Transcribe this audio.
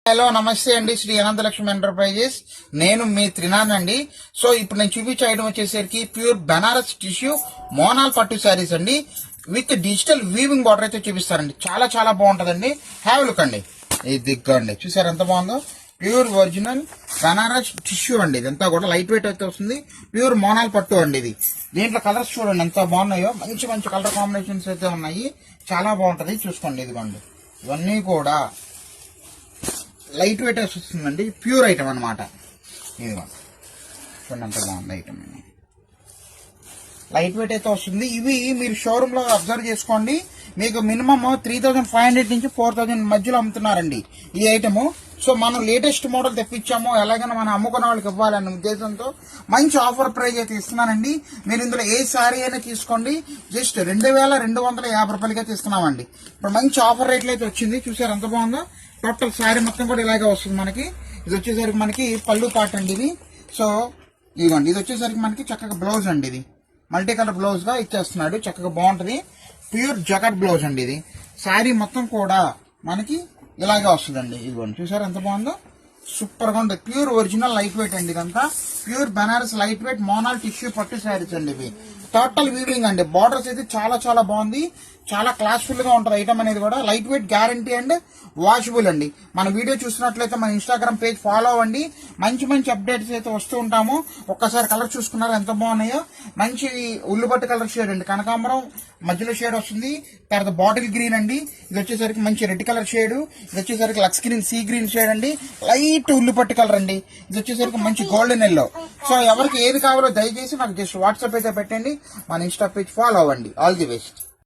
Hello నమస్తే అండి, Shri Ananthalakshmi enterprises. నేను మీ త్రినాథ్ అండి. సో ఇప్పుడు నేను చూపించే ఐటమ్ వచ్చేసరికి ప్యూర్ బనారస్ టిష్యూ మోనాల్ పట్టు శారీస్ అండి, విత్ డిజిటల్ వీవింగ్ బార్డర్ అయితే చూపిస్తారండి. చాలా చాలా బాగుంటదండి. హ్యావ్ లుక్ అండి. ఇది దిగ్గండి, చూసారు ఎంత బాగుందో. ప్యూర్ ఒరిజినల్ బనారస్ టిష్యూ అండి. ఇదంతా కూడా లైట్ వెయిట్ అయితే వస్తుంది. ప్యూర్ మోనాల్ పట్టు అండి ఇది. దీంట్లో కలర్స్ చూడండి ఎంత బాగున్నాయో. మంచి మంచి కలర్ కాంబినేషన్స్ అయితే ఉన్నాయి. చాలా బాగుంటది, చూసుకోండి. ఇదిగోండి, ఇవన్నీ కూడా లైట్ వెయిట్ వస్తుందండి. ప్యూర్ ఐటమ్ అనమాట. ఇదిగో చూడండి ఎంత బాగుంది ఐటమ్. లైట్ వెయిట్ అయితే వస్తుంది. ఇవి మీరు షోరూమ్ లో అబ్జర్వ్ చేసుకోండి. మీకు మినిమం 3500 నుంచి 4000 మధ్యలో అమ్ముతున్నారండి ఈ ఐటమ్. సో మనం లేటెస్ట్ మోడల్ తెప్పించాము, ఎలాగైనా మనం అమ్ముకున్న వాళ్ళకి ఇవ్వాలన్న ఉద్దేశంతో మంచి ఆఫర్ ప్రైజ్ అయితే ఇస్తున్నానండి. మీరు ఇందులో ఏ శారీ అయినా తీసుకోండి, జస్ట్ 2250 రూపాయలకి అయితే ఇస్తున్నామండి. ఇప్పుడు మంచి ఆఫర్ రేట్లు అయితే వచ్చింది. చూసారు ఎంత బాగుందో. టోటల్ శారీ మొత్తం కూడా ఇలాగే వస్తుంది మనకి. ఇది వచ్చేసరికి మనకి పళ్ళు పాట అండి ఇది. సో ఇదిగోండి, ఇది వచ్చేసరికి మనకి చక్కగా బ్లౌజ్ అండి. ఇది మల్టీ కలర్ బ్లౌజ్ గా ఇచ్చేస్తున్నాడు, చక్కగా బాగుంటది. ప్యూర్ జకట్ బ్లౌజ్ అండి ఇది. శారీ మొత్తం కూడా మనకి ఇలాగే వస్తుందండి. ఇదిగోండి, చూసారు ఎంత బాగుందో. సూపర్ గా ఉంటుంది. ప్యూర్ ఒరిజినల్ లైట్ వెయిట్ అండి. ఇదంతా pure Banaras light weight Monal tissue పట్టు శారీస్ అండి ఇవి. టోటల్ వీవింగ్ అండి. బార్డర్స్ అయితే చాలా చాలా బాగుంది. చాలా క్లాస్ఫుల్ గా ఉంటుంది ఐటమ్ అనేది కూడా. Light weight guarantee and washable అండి. మన వీడియో చూసినట్లయితే మన ఇన్స్టాగ్రామ్ పేజ్ ఫాలో అవ్వండి. మంచి మంచి అప్డేట్స్ అయితే వస్తూ ఉంటాము. ఒక్కసారి కలర్ చూసుకున్నారు ఎంత బాగున్నాయో. మంచి ఉల్లిపట్టు కలర్ షేడ్ అండి, కనకాంబరం మధ్యలో షేడ్ వస్తుంది. తర్వాత బాటిల్ గ్రీన్ అండి. ఇది వచ్చేసరికి మంచి రెడ్ కలర్ షేడ్. ఇది వచ్చేసరికి lux green sea green shade అండి. లైట్ ఉల్లిపట్టు కలర్ అండి. ఇది వచ్చేసరికి మంచి గోల్డెన్ ఎల్లో. సో ఎవరికి ఏది కావాలో దయచేసి నాకు జస్ట్ వాట్సాప్ అయితే పెట్టండి. మన ఇన్స్టా పేజ్ ఫాలో అవ్వండి. All the best.